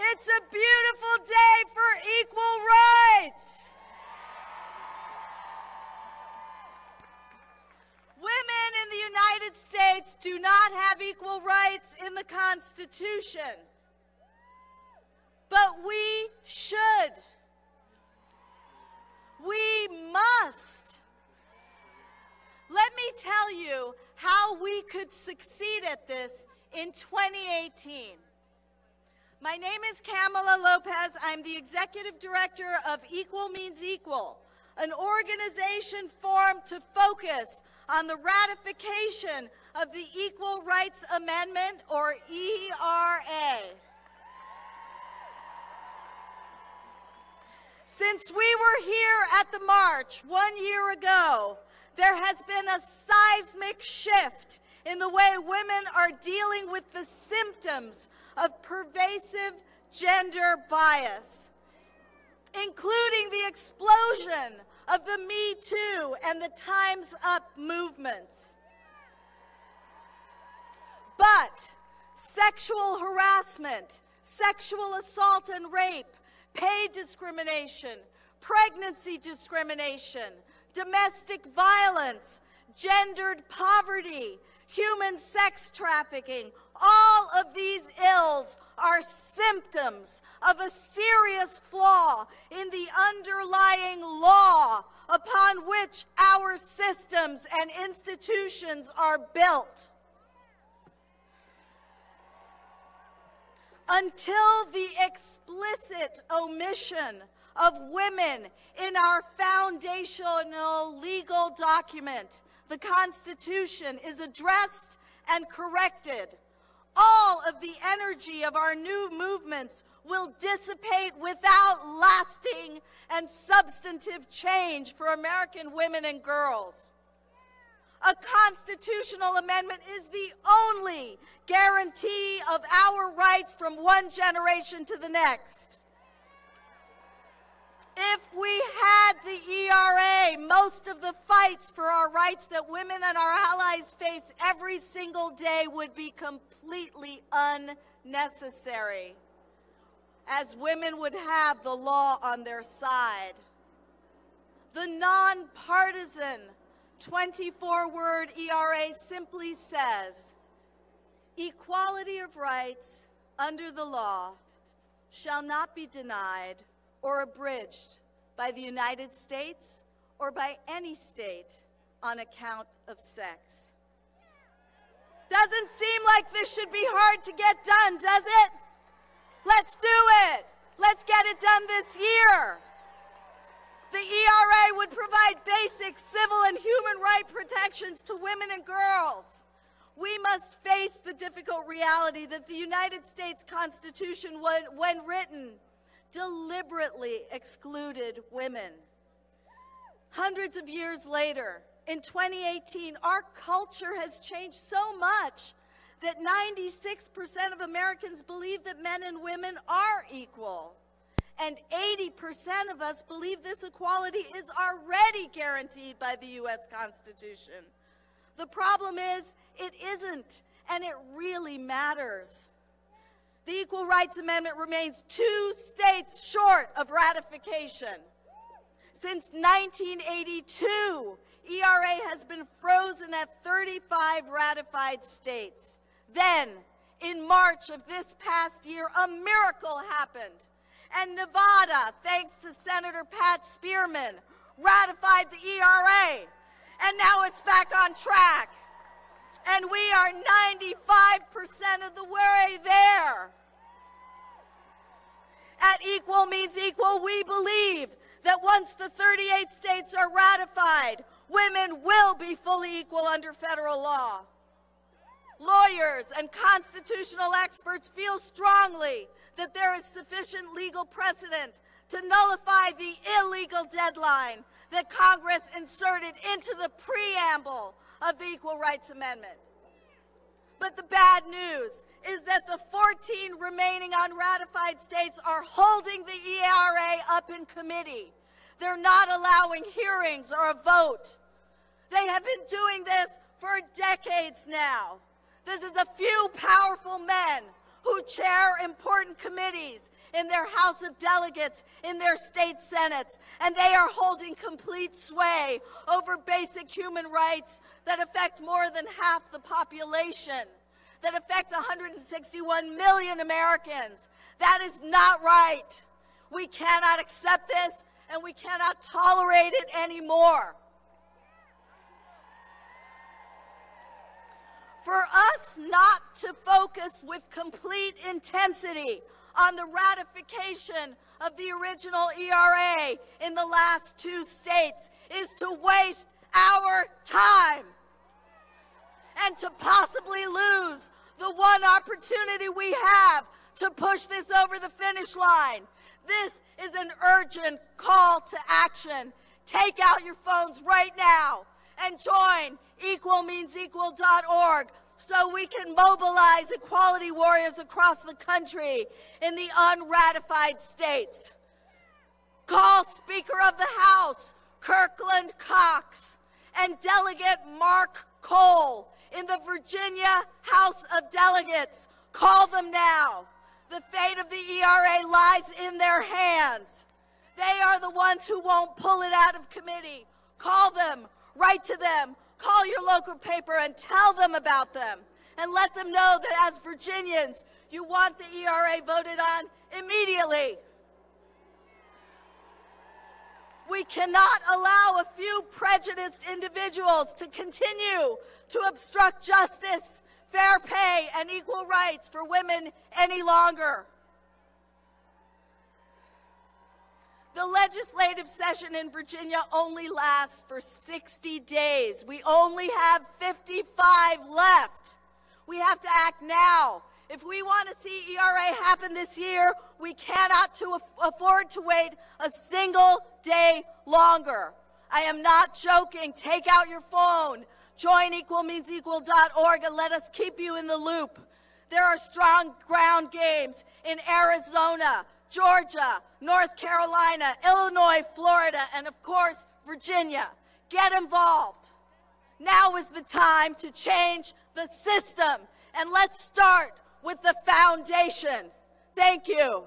It's a beautiful day for equal rights. Women in the United States do not have equal rights in the Constitution, but we should. We must. Let me tell you how we could succeed at this in 2018. My name is Kamala Lopez. I'm the Executive Director of Equal Means Equal, an organization formed to focus on the ratification of the Equal Rights Amendment, or ERA. Since we were here at the march 1 year ago, there has been a seismic shift in the way women are dealing with the symptoms of pervasive gender bias, including the explosion of the Me Too and the Time's Up movements. But sexual harassment, sexual assault and rape, pay discrimination, pregnancy discrimination, domestic violence, gendered poverty, human sex trafficking, all of these ills are symptoms of a serious flaw in the underlying law upon which our systems and institutions are built. Until the explicit omission of women in our foundational legal document, the Constitution, is addressed and corrected, all of the energy of our new movements will dissipate without lasting and substantive change for American women and girls. A constitutional amendment is the only guarantee of our rights from one generation to the next. If we had the ERA, most of the fights for our rights that women and our allies face every single day would be completely unnecessary, as women would have the law on their side. The nonpartisan 24-word ERA simply says, equality of rights under the law shall not be denied or abridged by the United States or by any state on account of sex. Doesn't seem like this should be hard to get done, does it? Let's do it. Let's get it done this year. The ERA would provide basic civil and human right protections to women and girls. We must face the difficult reality that the United States Constitution, when written, deliberately excluded women. Hundreds of years later, in 2018, our culture has changed so much that 96% of Americans believe that men and women are equal. And 80% of us believe this equality is already guaranteed by the U.S. Constitution. The problem is, it isn't, and it really matters. The Equal Rights Amendment remains 2 states short of ratification. Since 1982, ERA has been frozen at 35 ratified states. Then, in March of this past year, a miracle happened. And Nevada, thanks to Senator Pat Spearman, ratified the ERA. And now it's back on track. And we are 95% of the way there. At Equal Means Equal, we believe that once the 38 states are ratified, women will be fully equal under federal law. Lawyers and constitutional experts feel strongly that there is sufficient legal precedent to nullify the illegal deadline that Congress inserted into the preamble of the Equal Rights Amendment. But the bad news is that the 14 remaining unratified states are holding the ERA up in committee. They're not allowing hearings or a vote. They have been doing this for decades now. This is a few powerful men who chair important committees in their House of Delegates, in their state senates, and they are holding complete sway over basic human rights that affect more than half the population, that affect 161 million Americans. That is not right. We cannot accept this, and we cannot tolerate it anymore. For us not to focus with complete intensity on the ratification of the original ERA in the last 2 states is to waste our time and to possibly lose the one opportunity we have to push this over the finish line. This is an urgent call to action. Take out your phones right now and join equalmeansequal.org so we can mobilize equality warriors across the country in the unratified states. Call Speaker of the House Kirkland Cox and Delegate Mark Cole in the Virginia House of Delegates. Call them now. The fate of the ERA lies in their hands. They are the ones who won't pull it out of committee. Call them, write to them, call your local paper and tell them about them. And let them know that as Virginians, you want the ERA voted on immediately. We cannot allow a few prejudiced individuals to continue to obstruct justice, fair pay, and equal rights for women any longer. The legislative session in Virginia only lasts for 60 days. We only have 55 left. We have to act now. If we want to see ERA happen this year, we cannot afford to wait a single day longer. I am not joking. Take out your phone. Join equalmeansequal.org and let us keep you in the loop. There are strong ground games in Arizona, Georgia, North Carolina, Illinois, Florida, and of course, Virginia. Get involved. Now is the time to change the system, and let's start with the foundation. Thank you.